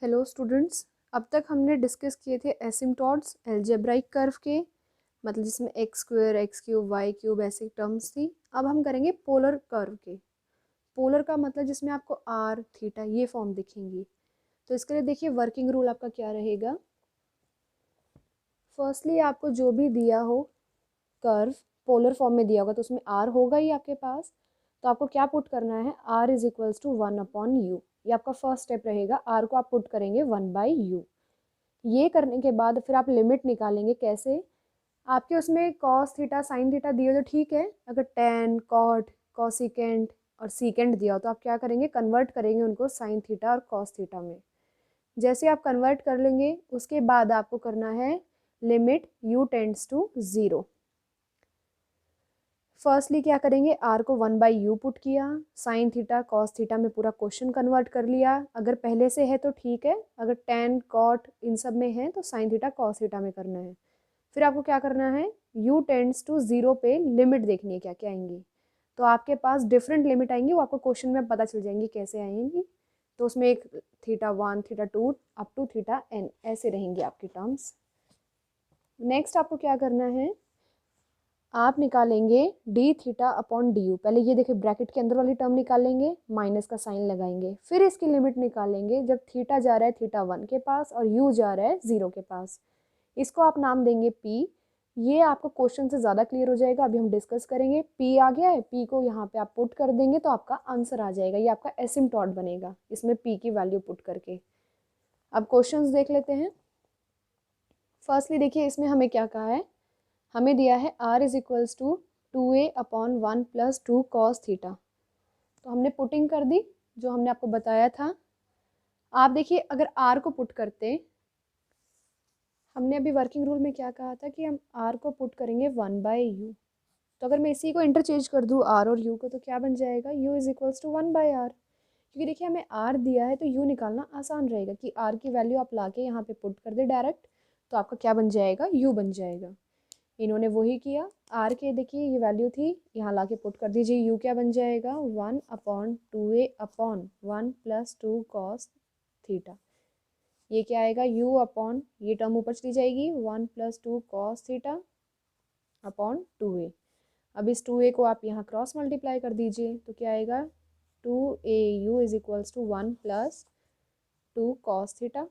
Hello students, अब तक हमने डिस्कस किए थे एसिम्पटोट्स अलजेब्राइक कर्व के, मतलब जिसमें x square x cube y cube ऐसी टर्म्स थी। अब हम करेंगे पोलर कर्व के। पोलर का मतलब जिसमें आपको आर थीटा ये फॉर्म दिखेंगी। तो इसके लिए देखिए वर्किंग रूल आपका क्या रहेगा। फर्स्टली आपको जो भी दिया हो कर्व पोलर फॉर्म में दिया होगा तो उसमें आर होगा ही आपके पास। तो आपको क्या पुट करना है, R is equals to 1/u। ये आपका फर्स्ट स्टेप रहेगा। आर को आप पुट करेंगे 1/u। ये करने के बाद फिर आप लिमिट निकालेंगे। कैसे? आपके उसमें कॉस थीटा साइन थीटा दिए तो ठीक है। अगर टेन कॉट कॉसिकेंट और सीकेंट दिया हो तो आप क्या करेंगे, कन्वर्ट करेंगे उनको साइन थीटा और कॉस थीटा में। जैसे आप कन्वर्ट कर लेंगे उसके बाद आपको करना है limit u tends to 0। Firstly क्या करेंगे, आर को 1/u पुट किया, साइन थीटा कॉस थीटा में पूरा क्वेश्चन कन्वर्ट कर लिया। अगर पहले से है तो ठीक है, अगर टेन कॉट इन सब में है तो साइन थीटा कॉस थीटा में करना है। फिर आपको क्या करना है, u टेंड्स टू 0 पे लिमिट देखनी है क्या क्या आएंगी। तो आपके पास डिफरेंट लिमिट आएंगी, वो आपको क्वेश्चन में पता चल जाएंगी कैसे आएंगी। तो उसमें एक θ1 θ2 अप टू θn ऐसे रहेंगी आपकी टर्म्स। नेक्स्ट आपको क्या करना है, आप निकालेंगे D theta upon D you. पहले ये देखिए ब्रैकेट के अंदर वाली टर्म निकालेंगे, माइनस का साइन लगाएंगे, फिर इसकी लिमिट निकालेंगे जब थीटा जा रहा है θ1 के पास और यू जा रहा है 0 के पास। इसको आप नाम देंगे पी। ये आपको क्वेश्चन से ज़्यादा क्लियर हो जाएगा, अभी हम डिस्कस करेंगे। पी आ गया है, पी को यहाँ पे आप पुट कर देंगे तो आपका आंसर आ जाएगा। ये आपका एसिम्पटोट बनेगा इसमें पी की वैल्यू पुट करके। अब क्वेश्चंस देख लेते हैं। फर्स्टली देखिए इसमें हमें क्या कहा है, हमें दिया है r is equals to 2a/1 plus 2 cos theta. तो हमने पुटिंग कर दी जो हमने आपको बताया था। आप देखिए अगर r को पुट करते, हमने अभी वर्किंग रूल में क्या कहा था कि हम r को पुट करेंगे 1/u। तो अगर मैं इसी को इंटरचेंज कर दूँ r और u को तो क्या बन जाएगा, u is equals to 1/r। क्योंकि देखिए हमें r दिया है तो u निकालना आसान रहेगा कि r की वैल्यू आप लाके यहाँ पे पुट कर दे डायरेक्ट, तो आपका क्या बन जाएगा, u बन जाएगा। इन्होंने वही किया। आर के देखिए ये वैल्यू थी, यहाँ लाके पुट कर दीजिए। यू क्या बन जाएगा, 1/2a/1 प्लस 2 कॉस थीटा। ये क्या आएगा, u अपॉन ये टर्म ऊपर चली जाएगी 1 plus 2 cos theta upon 2a। अब इस 2a को आप यहाँ क्रॉस मल्टीप्लाई कर दीजिए तो क्या आएगा, 2au is equals to 1 plus 2 cos theta.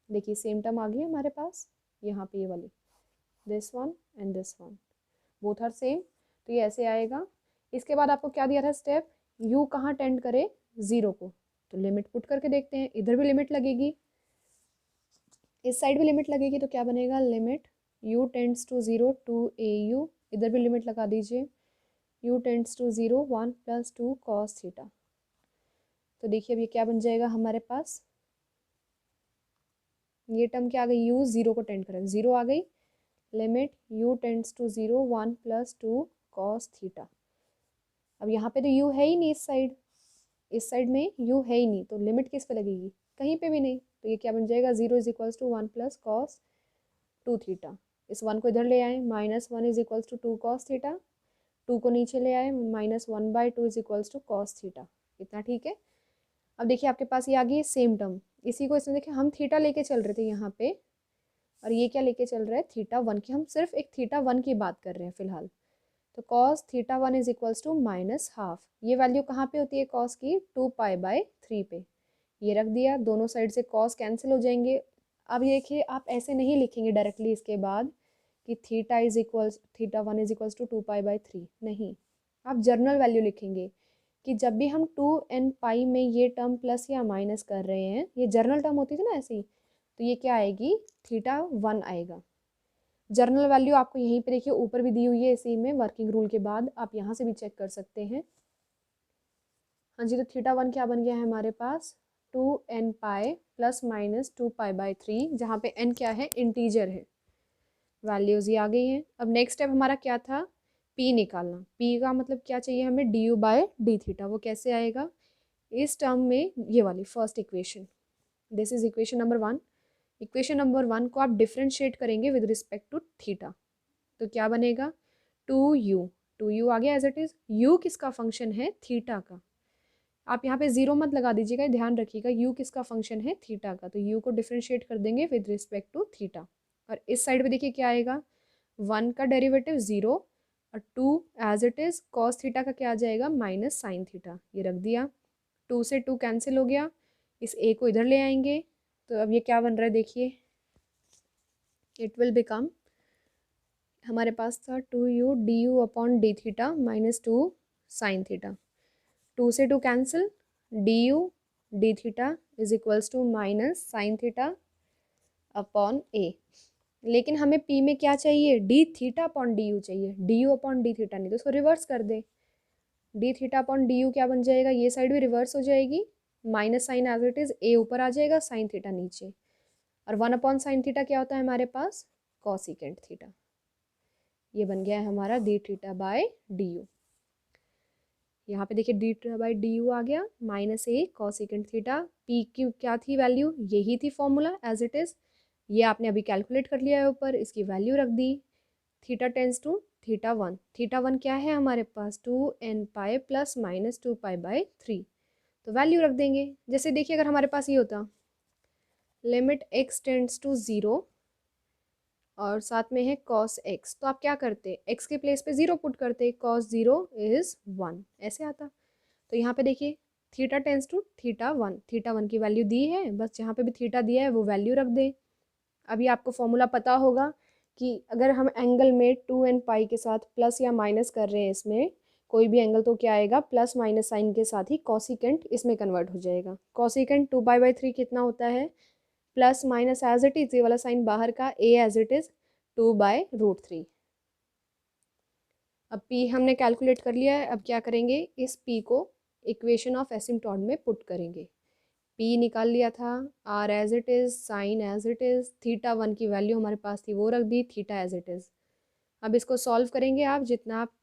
देखिए सेम टर्म आ गई हमारे पास यहाँ पे, ये वाली this one and this one both are same. तो ये ऐसे आएगा। इसके बाद आपको क्या दिया था स्टेप, u कहाँ टेंड करे, 0 को। तो लिमिट पुट करके देखते हैं, इधर भी लिमिट लगेगी इस साइड भी लिमिट लगेगी। तो क्या बनेगा, limit u tends to 0 2au, इधर भी लिमिट लगा दीजिए, u tends to 0 1 plus 2 cos theta. तो देखिए अब ये क्या बन जाएगा हमारे पास, ये टर्म क्या आ गई, u 0 को टेंड करेगा, 0 आ गई। Limit u tends to 0 1 plus 2 cos theta. अब यहाँ पे तो u है ही नहीं, इस साइड में u है ही नहीं, तो लिमिट किस पे लगेगी, कहीं पे भी नहीं। तो ये क्या बन जाएगा, 0 is equals to 1 plus cos 2 theta. इस 1 को इधर ले आए, -1 is equals to 2 cos theta. 2 को नीचे ले आए, -1/2 is equals to cos theta. इतना ठीक है। अब देखिए आपके पास ये आ गई सेम टर्म। इसी को इसमें देखिए हम थीटा लेके चल रहे थे यहाँ पे, और ये क्या लेके चल रहा है, θ1 की। हम सिर्फ एक θ1 की बात कर रहे हैं फिलहाल। तो cos θ1 इज इक्वल्स टू -½ ये वैल्यू कहाँ पे होती है cos की, 2π/3 पे। ये रख दिया, दोनों साइड से cos कैंसिल हो जाएंगे। अब ये देखिए आप ऐसे नहीं लिखेंगे डायरेक्टली इसके बाद कि θ1 इज इक्वल्स टू 2π/3, नहीं। आप जर्नल वैल्यू लिखेंगे कि जब भी हम 2n पाई में ये टर्म प्लस या माइनस कर रहे हैं, ये जर्नल टर्म होती थी ना ऐसी, तो ये क्या आएगी, θ1 आएगा। जर्नल वैल्यू आपको यहीं पे देखिए ऊपर भी दी हुई है इसी में वर्किंग रूल के बाद, आप यहाँ से भी चेक कर सकते हैं। हाँ जी, तो θ1 क्या बन गया है हमारे पास, 2n पाई प्लस माइनस 2π/3, जहाँ पे n क्या है, इंटीजर है। वैल्यूज ये आ गई हैं। अब नेक्स्ट स्टेप हमारा क्या था, p निकालना। p का मतलब क्या चाहिए हमें, du/dθ। वो कैसे आएगा, इस टर्म में ये वाली first equation, this is equation number 1। Equation number 1 को आप डिफ्रेंशिएट करेंगे विद रिस्पेक्ट टू थीटा। तो क्या बनेगा, 2u आ गया एज इट इज। u किसका फंक्शन है, थीटा का। आप यहाँ पे ज़ीरो मत लगा दीजिएगा, ध्यान रखिएगा u किसका फंक्शन है, थीटा का, तो u को डिफ्रेंशिएट कर देंगे विद रिस्पेक्ट टू थीटा। और इस साइड पे देखिए क्या आएगा, 1 का डेरिवेटिव 0 और 2 as it is, cos theta का क्या आ जाएगा, माइनस साइन थीटा, ये रख दिया। 2 से 2 कैंसिल हो गया, इस a को इधर ले आएंगे, तो अब ये क्या बन रहा है देखिए, इट विल बिकम, हमारे पास था 2u du upon d theta minus 2 sine theta, 2 से 2 cancel, du d theta is equals to minus sine theta upon a। लेकिन हमें p में क्या चाहिए, डी थीटा अपॉन du चाहिए, du अपॉन डी थीटा नहीं, तो इसको रिवर्स कर दे, डी थीटा अपॉन du क्या बन जाएगा, ये साइड भी रिवर्स हो जाएगी, minus sine as it is, a ऊपर आ जाएगा, साइन थीटा नीचे, और 1 अपॉन साइन थीटा क्या होता है हमारे पास, कॉसिकेंट थीटा। ये बन गया है हमारा D theta by D U. यहाँ पे देखिए D theta by D U आ गया, minus A cosecant theta, P की क्या थी वैल्यू, यही थी फॉर्मूला एज इट इज़, ये आपने अभी कैलकुलेट कर लिया है ऊपर, इसकी वैल्यू रख दी, theta tends to theta one, theta one क्या है हमारे पास 2n pi plus minus 2 pi by 3, तो वैल्यू रख देंगे। जैसे देखिए अगर हमारे पास ये होता लिमिट x टेंड्स टू 0 और साथ में है cos x, तो आप क्या करते, x के प्लेस पे 0 पुट करते, cos 0 इज 1, ऐसे आता। तो यहाँ पे देखिए theta tends to theta one की वैल्यू दी है, बस जहाँ पे भी थीटा दिया है वो वैल्यू रख दें। अभी आपको फॉर्मूला पता होगा कि अगर हम एंगल में 2n पाई के साथ प्लस या माइनस कर रहे हैं, इसमें कोई भी एंगल, तो क्या आएगा, प्लस माइनस साइन के साथ ही कॉसिकेंट इसमें कन्वर्ट हो जाएगा। कॉसिकेंट 2 पाई बाई 3 कितना होता है, plus minus as it is, ये वाला साइन बाहर का, a एज इट इज 2/√3। अब p हमने कैलकुलेट कर लिया है, अब क्या करेंगे, इस p को इक्वेशन ऑफ एसिम्पटोट में पुट करेंगे। p निकाल लिया था, r as it is, sine as it is, theta one की वैल्यू हमारे पास थी वो रख दी, थीटा एज इट इज। अब इसको सॉल्व करेंगे आप, जितना आप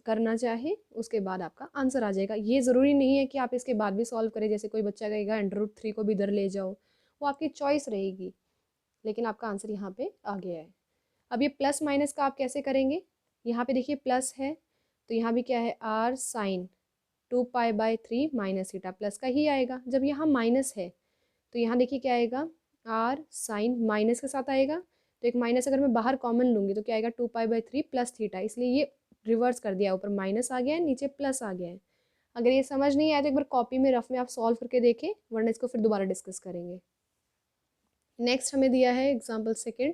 करना चाहे उसके बाद आपका आंसर आ जाएगा। ये ज़रूरी नहीं है कि आप इसके बाद भी सॉल्व करें, जैसे कोई बच्चा कहेगा √3 को भी इधर ले जाओ, वो आपकी चॉइस रहेगी, लेकिन आपका आंसर यहाँ पे आ गया है। अब ये प्लस माइनस का आप कैसे करेंगे, यहाँ पे देखिए प्लस है, तो यहाँ भी क्या है, r sine 2 pi by 3 minus theta, plus का ही आएगा। जब यहाँ माइनस है तो यहाँ देखिए क्या आएगा, r साइन माइनस के साथ आएगा, तो एक माइनस अगर मैं बाहर कॉमन लूँगी तो क्या आएगा, 2 पाई बाई 3 प्लस थीटा, इसलिए ये रिवर्स कर दिया, ऊपर माइनस आ गया है, नीचे प्लस आ गया है। अगर ये समझ नहीं आया तो एक बार कॉपी में रफ में आप सॉल्व करके देखें, वरना इसको फिर दोबारा डिस्कस करेंगे। नेक्स्ट हमें दिया है एग्जाम्पल सेकेंड,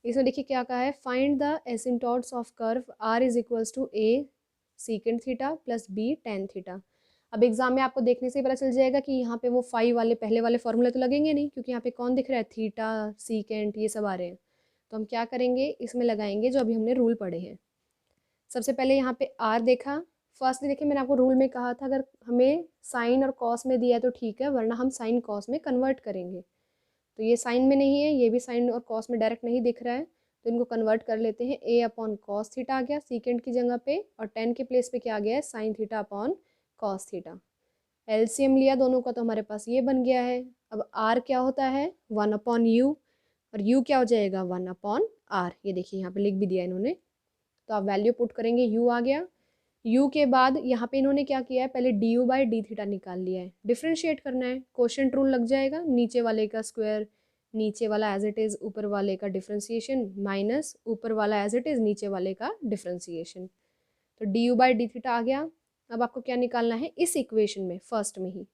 इसमें देखिए क्या कहा है, find the asymptotes of curve r is equals to a secant theta plus b tan theta. अब एग्जाम में आपको देखने से ही पता चल जाएगा कि यहाँ पे वो फाई वाले पहले वाले फॉर्मूले तो लगेंगे नहीं, क्योंकि यहाँ पे कौन दिख रहा है, थीटा सीकेंट ये सब आ रहे हैं। तो हम क्या करेंगे, इसमें लगाएंगे जो अभी हमने रूल पढ़े हैं। सबसे पहले यहाँ पे r देखा, फर्स्टली देखिए मैंने आपको रूल में कहा था अगर हमें साइन और कॉस में दिया है तो ठीक है, वरना हम साइन कॉस में कन्वर्ट करेंगे। तो ये साइन में नहीं है, ये भी साइन और कॉस में डायरेक्ट नहीं दिख रहा है, तो इनको कन्वर्ट कर लेते हैं। a अपॉन कॉस थीटा आ गया सीकेंट की जगह पे, और 10 के प्लेस पे क्या आ गया है, sign theta upon cos theta. LCM लिया दोनों का तो हमारे पास ये बन गया है। अब r क्या होता है, 1 अपॉन यू, और u क्या हो जाएगा, 1 अपॉन r। ये देखिए यहाँ पे लिख भी दिया इन्होंने, तो आप वैल्यू पुट करेंगे, u आ गया। u के बाद यहाँ पे इन्होंने क्या किया है, पहले du बाई डी थीटा निकाल लिया है, डिफ्रेंशिएट करना है, क्वोशिएंट रूल लग जाएगा, नीचे वाले का स्क्वायर नीचे वाला एज इट इज़, ऊपर वाले का डिफ्रेंसिएशन, माइनस ऊपर वाला एज इट इज़, नीचे वाले का डिफ्रेंसिएशन। तो D U by D theta आ गया। अब आपको क्या निकालना है, इस इक्वेशन में फर्स्ट में ही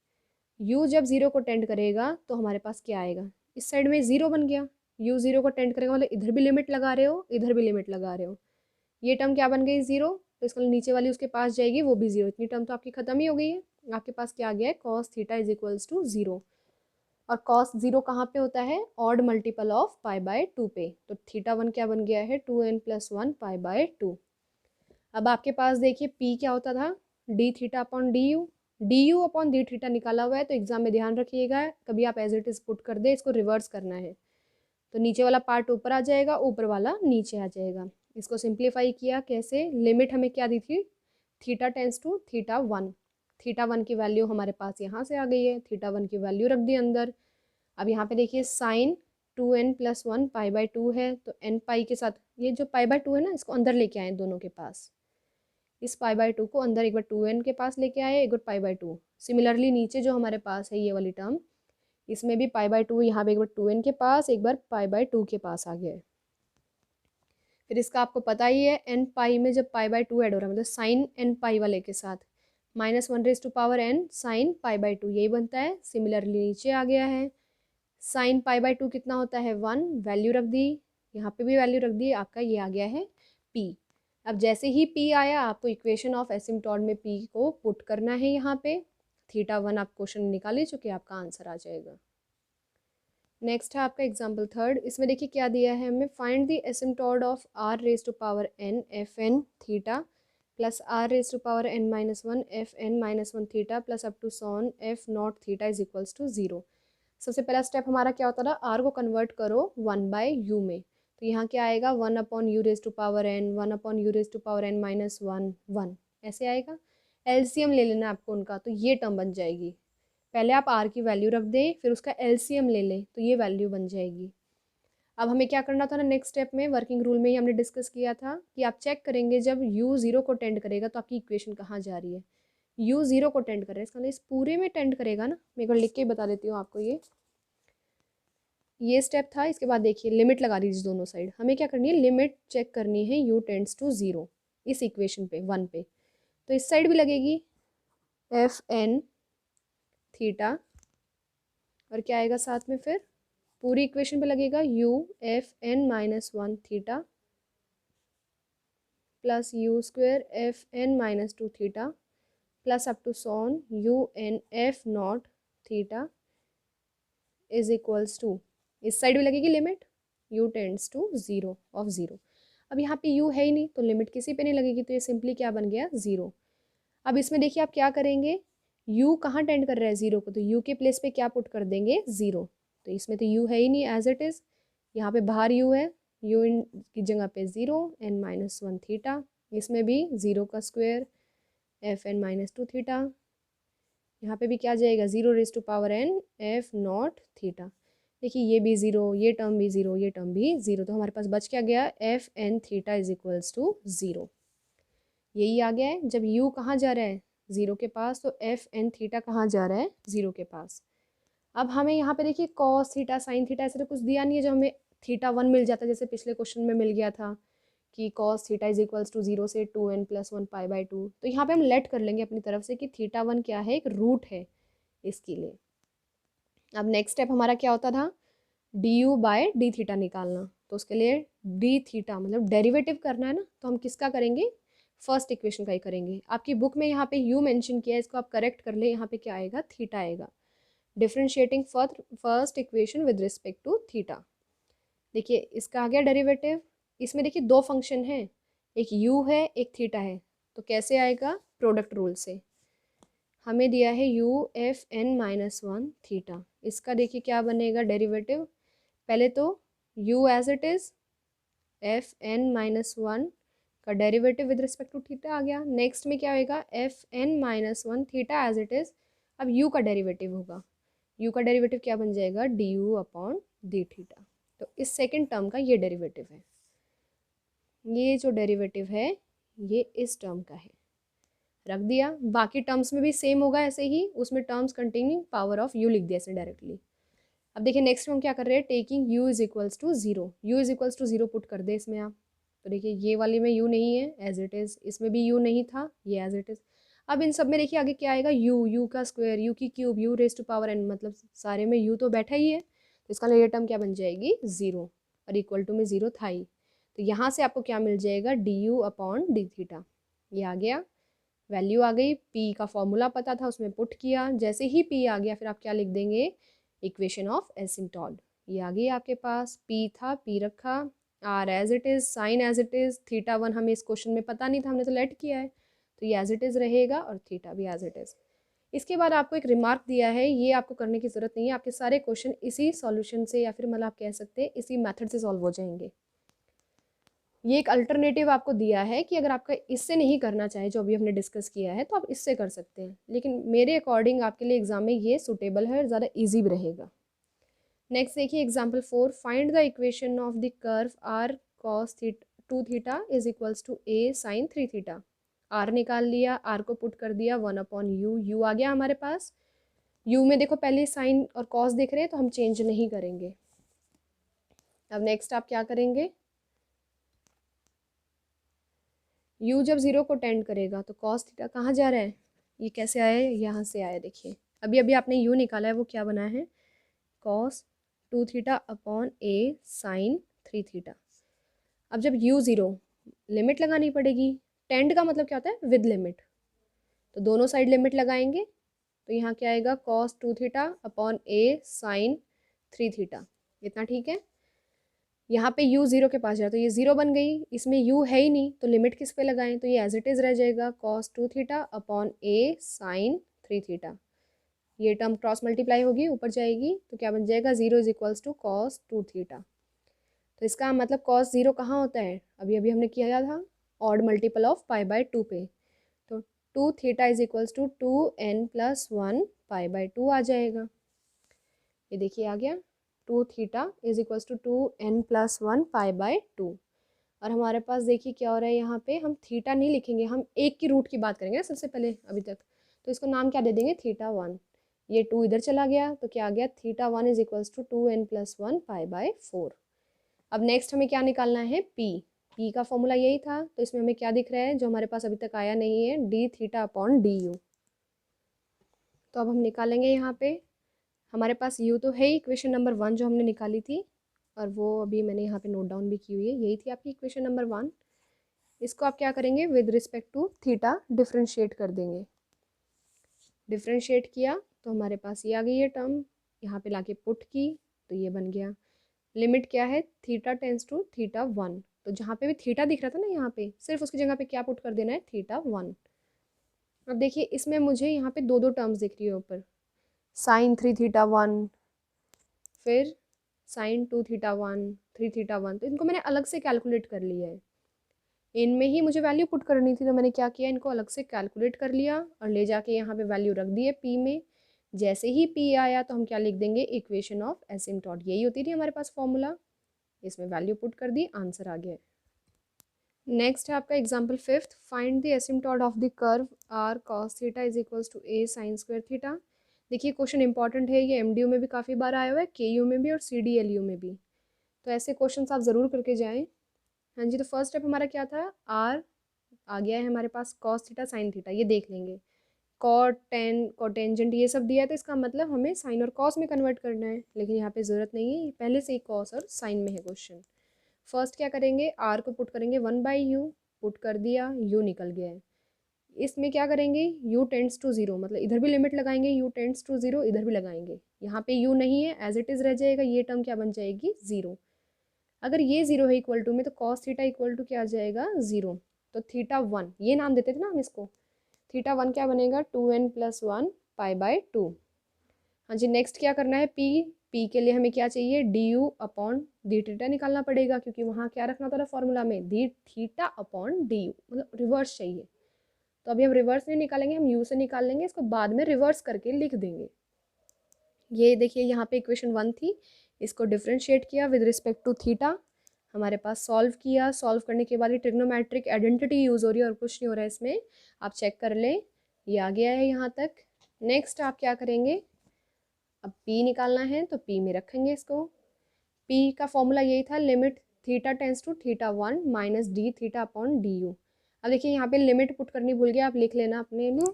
u जब 0 को टेंड करेगा तो हमारे पास क्या आएगा, इस साइड में 0 बन गया, u 0 को टेंड करेगा मतलब इधर भी लिमिट लगा रहे हो, इधर भी लिमिट लगा रहे हो, ये टर्म क्या बन गई 0, तो इसका नीचे वाली उसके पास जाएगी, वो भी 0, इतनी टर्म तो आपकी खत्म ही हो गई है। आपके पास क्या आ गया है, cos theta is equals to 0, और कॉस 0 कहाँ पे होता है, ऑड मल्टीपल ऑफ π/2 पे, तो थीटा वन क्या बन गया है, 2n + 1 π/2। अब आपके पास देखिए p क्या होता था, D theta upon D you upon d theta निकाला हुआ है, तो एग्जाम में ध्यान रखिएगा कभी आप एज इट इज पुट कर दे, इसको रिवर्स करना है, तो नीचे वाला पार्ट ऊपर आ जाएगा, ऊपर वाला नीचे आ जाएगा। इसको सिंप्लीफाई किया कैसे, लिमिट हमें क्या दी थी, theta tends to theta one की वैल्यू हमारे पास यहाँ से आ गई है, थीटा वन की वैल्यू रख दी अंदर। अब यहाँ पे देखिए साइन 2n + 1 π/2 है, तो n पाई के साथ ये जो π/2 है ना, इसको अंदर लेके आए दोनों के पास, इस π/2 को अंदर एक बार 2n के पास लेके आए, एक बार π/2, सिमिलरली नीचे जो हमारे पास है ये वाली टर्म, इसमें भी π/2, यहाँ पे एक बार 2n के पास, एक बार π/2 के पास आ गया है। फिर इसका आपको पता ही है n पाई में जब π/2 ऐड हो रहा है मतलब साइन n पाई वाले के साथ -1n साइन π/2 यही बनता है। सिमिलरली नीचे आ गया है साइन π/2 कितना होता है 1, वैल्यू रख दी, यहाँ पे भी वैल्यू रख दी, आपका ये आ गया है p। अब जैसे ही p आया आपको इक्वेशन ऑफ एसिम्पटोड में p को पुट करना है, यहाँ पे θ1 आप क्वेश्चन निकाल ही चुके, आपका आंसर आ जाएगा। नेक्स्ट है आपका एग्जाम्पल थर्ड, इसमें देखिए क्या दिया है हमें, find the asymptote of r⁴n fn theta plus r⁴n-1 fn-1 theta plus up to so on f0 theta is equals to 0। सबसे पहला स्टेप हमारा क्या होता था, r को कन्वर्ट करो 1/u में, तो यहाँ क्या आएगा 1/u⁴n 1/u⁴n-1 1 ऐसे आएगा। एलसीएम ले लेना आपको उनका, तो ये टर्म बन जाएगी। पहले आप r की वैल्यू रख दें, फिर उसका एलसीएम ले लें, तो ये वैल्यू बन जाएगी। अब हमें क्या करना था ना, नेक्स्ट स्टेप में वर्किंग रूल में ही हमने डिस्कस किया था कि आप चेक करेंगे जब u 0 को टेंड करेगा तो आपकी इक्वेशन कहाँ जा रही है। u 0 को टेंड कर रहा है, इसका मतलब इस पूरे में टेंड करेगा ना, मैं एक बार लिख के बता देती हूँ आपको। ये स्टेप था। इसके बाद देखिए लिमिट लगा दीजिए दोनों साइड। हमें क्या करनी है, लिमिट चेक करनी है u टेंड्स टू 0 इस इक्वेशन पे 1 पे, तो इस साइड भी लगेगी fn थीटा, और क्या आएगा साथ में, फिर पूरी इक्वेशन पे लगेगा u fn-1 theta plus u² fn-2 theta plus up to so on un f0 theta is equals to, इस साइड भी लगेगी limit u tends to 0 of 0। अब यहाँ पे u है ही नहीं तो लिमिट किसी पे नहीं लगेगी, तो ये सिंपली क्या बन गया 0। अब इसमें देखिए आप क्या करेंगे, u कहाँ टेंड कर रहा है 0 को, तो u के प्लेस पे क्या पुट कर देंगे 0, तो इसमें तो u है ही नहीं एज इट इज़, यहाँ पे बाहर u है, u इन की जगह पे 0 n-1 थीटा, इसमें भी 0 का स्क्वायर fn-2 थीटा, यहाँ पे भी क्या जाएगा 0⁴n f0 थीटा। देखिए ये भी 0, ये टर्म भी 0, ये टर्म भी 0, तो हमारे पास बच क्या गया fn theta is equals to 0। यही आ गया है। जब u कहाँ जा रहा है 0 के पास, तो fn थीटा कहाँ जा रहा है 0 के पास। अब हमें यहाँ पे देखिए cos थीटा साइन थीटा ऐसे तो कुछ दिया नहीं है, जो हमें θ1 मिल जाता है जैसे पिछले क्वेश्चन में मिल गया था कि cos theta is equals to 0 से 2n+1 π/2, तो यहाँ पे हम लेट कर लेंगे अपनी तरफ से कि θ1 क्या है, एक रूट है इसके लिए। अब नेक्स्ट स्टेप हमारा क्या होता था, du/d θ निकालना, तो उसके लिए d θ मतलब डेरिवेटिव करना है ना, तो हम किसका करेंगे, फर्स्ट इक्वेशन का ही करेंगे। आपकी बुक में यहाँ पे u मेंशन किया है, इसको आप करेक्ट कर ले, यहाँ पे क्या आएगा थीटा आएगा। Differentiating first equation with respect to theta, देखिए इसका आ गया डेरिवेटिव। इसमें देखिए दो फंक्शन है, एक u है एक थीटा है, तो कैसे आएगा, प्रोडक्ट रूल से। हमें दिया है u fn-1 थीटा, इसका देखिए क्या बनेगा डेरिवेटिव, पहले तो u as it is fn-1 का derivative with respect to theta आ गया। नेक्स्ट में क्या होएगा fn-1 theta as it is, अब u का डेरिवेटिव होगा, u का डेरिवेटिव क्या बन जाएगा du/d θ, तो इस सेकंड टर्म का ये डेरिवेटिव है। ये जो डेरिवेटिव है ये इस टर्म का है, रख दिया। बाकी टर्म्स में भी सेम होगा ऐसे ही, उसमें terms containing power of u लिख दिया ऐसे डायरेक्टली। अब देखिए नेक्स्ट में हम क्या कर रहे हैं, taking u is equals to 0, u is equals to 0 put कर दे इसमें आप, तो देखिए ये वाली में u नहीं है एज इट इज़, इसमें भी u नहीं था, ये एज इट इज़। अब इन सब में देखिए आगे क्या आएगा, u का स्क्वायर, u की क्यूब, u⁴n, मतलब सारे में u तो बैठा ही है, तो इसका ये टर्म क्या बन जाएगी 0, और इक्वल टू में 0 था ही, तो यहाँ से आपको क्या मिल जाएगा du/d θ, ये आ गया, वैल्यू आ गई, p का फॉर्मूला पता था उसमें पुट किया, जैसे ही p आ गया फिर आप क्या लिख देंगे, इक्वेशन ऑफ एसिम्पटोड, ये आ गई आपके पास, p था p रखा, r as it is, sine as it is, θ1 हमें इस क्वेश्चन में पता नहीं था, हमने तो लेट किया है, तो ये एज इट इज़ रहेगा, और थीटा भी एज इट इज़। इसके बाद आपको एक रिमार्क दिया है, ये आपको करने की ज़रूरत नहीं है, आपके सारे क्वेश्चन इसी सॉल्यूशन से या फिर मतलब आप कह सकते हैं इसी मेथड से सॉल्व हो जाएंगे। ये एक अल्टरनेटिव आपको दिया है कि अगर आपका इससे नहीं करना चाहे जो अभी हमने डिस्कस किया है तो आप इससे कर सकते हैं, लेकिन मेरे अकॉर्डिंग आपके लिए एग्जाम में ये सूटेबल है और ज़्यादा ईजी भी रहेगा। नेक्स्ट देखिए example 4, find the equation of the curve r cos 2 θ is equals to a sin 3 θ। R निकाल लिया, आर को पुट कर दिया 1/u, यू आ गया हमारे पास। यू में देखो पहले साइन और कॉस दिख रहे हैं तो हम चेंज नहीं करेंगे। अब नेक्स्ट आप क्या करेंगे, u जब 0 को टेंड करेगा तो कॉस थीटा कहाँ जा रहा है, ये कैसे आया है, यहाँ से आया। देखिए अभी अभी आपने u निकाला है, वो क्या बना है, cos 2 theta upon a sine 3 theta. अब जब u 0, लिमिट लगानी पड़ेगी। टेंड का मतलब क्या होता है, विद लिमिट, तो दोनों साइड लिमिट लगाएंगे तो यहाँ क्या आएगा, cos 2 theta upon a sine 3 theta. इतना ठीक है। यहाँ पे u 0 के पास जा रहा तो ये 0 बन गई, इसमें u है ही नहीं तो लिमिट किस पे लगाएं, तो ये एज इट इज़ रह जाएगा cos 2 theta upon a sine 3 theta. ये टर्म क्रॉस मल्टीप्लाई होगी, ऊपर जाएगी तो क्या बन जाएगा, 0 is equals to cos 2 theta. तो इसका मतलब cos 0 कहाँ होता है, अभी अभी हमने किया था ऑड मल्टीपल ऑफ π/2 पे, तो 2 theta is equals to 2n + 1 π/2 आ जाएगा। ये देखिए आ गया, 2 theta is equals to 2n + 1 π/2। और हमारे पास देखिए क्या हो रहा है, यहाँ पे हम थीटा नहीं लिखेंगे, हम एक की रूट की बात करेंगे ना सबसे पहले अभी तक, तो इसको नाम क्या दे देंगे, θ1। ये 2 इधर चला गया तो क्या आ गया, θ1 इज इक्वल्स टू 2n + 1 π/4। अब नेक्स्ट हमें क्या निकालना है, p का फॉर्मूला यही था, तो इसमें हमें क्या दिख रहा है जो हमारे पास अभी तक आया नहीं है, d थीटा अपॉन du। तो अब हम निकालेंगे, यहाँ पे हमारे पास u तो है ही, इक्वेशन नंबर 1 जो हमने निकाली थी, और वो अभी मैंने यहाँ पे नोट डाउन भी की हुई है, यही थी आपकी इक्वेशन नंबर 1। इसको आप क्या करेंगे, with respect to theta differentiate कर देंगे। डिफ्रेंशिएट किया तो हमारे पास ये आ गई है टर्म, यहाँ पे लाके पुट की तो ये बन गया। लिमिट क्या है, थीटा टेंस टू θ1, तो जहाँ पे भी थीटा दिख रहा था ना यहाँ पे, सिर्फ उसकी जगह पे क्या पुट कर देना है, θ1। अब देखिए इसमें मुझे यहाँ पे दो टर्म्स दिख रही है ऊपर, साइन 3 θ1, फिर साइन 2 θ1, 3 θ1, तो इनको मैंने अलग से कैलकुलेट कर लिया है। इनमें ही मुझे वैल्यू पुट करनी थी तो मैंने क्या किया, इनको अलग से कैलकुलेट कर लिया और ले जाके यहाँ पे वैल्यू रख दी है p में। जैसे ही p आया तो हम क्या लिख देंगे, इक्वेशन ऑफ एसिम्पटोट, यही होती थी हमारे पास फॉर्मूला। इसमें वैल्यू पुट कर दी, आंसर आ गया। नेक्स्ट है आपका example 5th, find the asymptote of the curve r cos theta is equals to a sine square theta. देखिए क्वेश्चन इंपॉर्टेंट है, ये MDU में भी काफ़ी बार आया हुआ है, KU में भी और CDLU में भी, तो ऐसे क्वेश्चन आप ज़रूर करके जाएँ। हाँ जी, तो फर्स्ट स्टेप हमारा क्या था, r आ गया है हमारे पास cos थीटा साइन थीटा, ये देख लेंगे। कॉट टेन कोटेंजेंट ये सब दिया है तो इसका मतलब हमें साइन और कॉस में कन्वर्ट करना है, लेकिन यहाँ पे ज़रूरत नहीं है, पहले से ही कॉस और साइन में है क्वेश्चन। फर्स्ट क्या करेंगे, r को पुट करेंगे 1/u, पुट कर दिया, u निकल गया है। इसमें क्या करेंगे, u टेंड्स टू 0, मतलब इधर भी लिमिट लगाएंगे, u टेंड्स टू 0, इधर भी लगाएंगे। यहाँ पे u नहीं है, एज इट इज़ रह जाएगा, ये टर्म क्या बन जाएगी, 0। अगर ये 0 है इक्वल टू में, तो कॉस थीटा इक्वल टू क्या आ जाएगा, 0। तो θ1 ये नाम देते थे ना हम इसको, θ1 क्या बनेगा, 2n + 1 π/2। हाँ जी, नेक्स्ट क्या करना है, p के लिए हमें क्या चाहिए, du अपॉन डी थीटा निकालना पड़ेगा, क्योंकि वहाँ क्या रखना था फॉर्मूला में, डी थीटा अपॉन du, मतलब रिवर्स चाहिए। तो अभी हम रिवर्स नहीं निकालेंगे, हम u से निकाल लेंगे, इसको बाद में रिवर्स करके लिख देंगे। ये देखिए यहाँ पे इक्वेशन 1 थी, इसको डिफ्रेंशिएट किया विद रिस्पेक्ट टू थीटा, हमारे पास सॉल्व किया, सॉल्व करने के बाद ये ट्रिग्नोमेट्रिक आइडेंटिटी यूज़ हो रही है और कुछ नहीं हो रहा है इसमें, आप चेक कर लें, ये आ गया है यहाँ तक। नेक्स्ट आप क्या करेंगे, अब p निकालना है तो p में रखेंगे इसको। p का फॉर्मूला यही था, limit theta tends to θ1 minus d theta upon du। अब देखिए यहाँ पे लिमिट पुट करनी भूल गया, आप लिख लेना अपने लिए,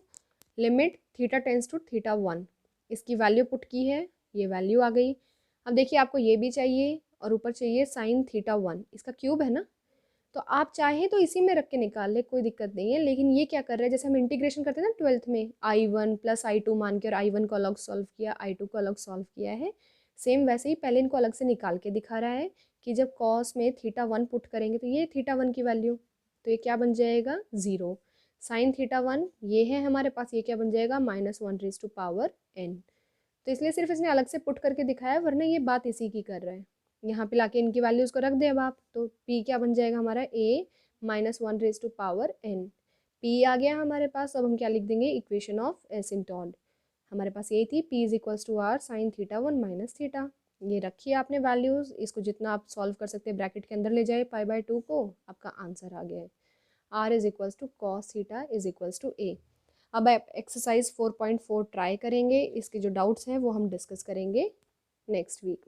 लिमिट थीटा टेंस टू θ1, इसकी वैल्यू पुट की है, ये वैल्यू आ गई। अब देखिए आपको ये भी चाहिए और ऊपर चाहिए साइन θ1, इसका क्यूब है ना, तो आप चाहें तो इसी में रख के निकाल ले, कोई दिक्कत नहीं है। लेकिन ये क्या कर रहा है, जैसे हम इंटीग्रेशन करते हैं ना 12th में, i1 + i2 मान के, और i1 को अलग सॉल्व किया, i2 को अलग सॉल्व किया है, सेम वैसे ही पहले इनको अलग से निकाल के दिखा रहा है कि जब कॉस में θ1 पुट करेंगे तो ये θ1 की वैल्यू, तो ये क्या बन जाएगा, 0। साइन θ1 ये है हमारे पास, ये क्या बन जाएगा, -1⁻n। तो इसलिए सिर्फ इसने अलग से पुट करके दिखाया, वरना ये बात इसी की कर रहा है। यहाँ पे लाके इनकी वैल्यूज़ को रख दे अब आप, तो p क्या बन जाएगा हमारा, a -1⁻n। p आ गया हमारे पास, अब हम क्या लिख देंगे, इक्वेशन ऑफ एसिम्पटोट, हमारे पास यही थी, p = r sin θ1 minus theta. ये रखिए आपने वैल्यूज़, इसको जितना आप सॉल्व कर सकते हैं ब्रैकेट के अंदर ले जाए π/2 को, आपका आंसर आ गया है। R is equals to cos theta is equals to a. अब आप एक्सरसाइज 4.4 ट्राई करेंगे, इसके जो डाउट्स हैं वो हम डिस्कस करेंगे नेक्स्ट वीक में।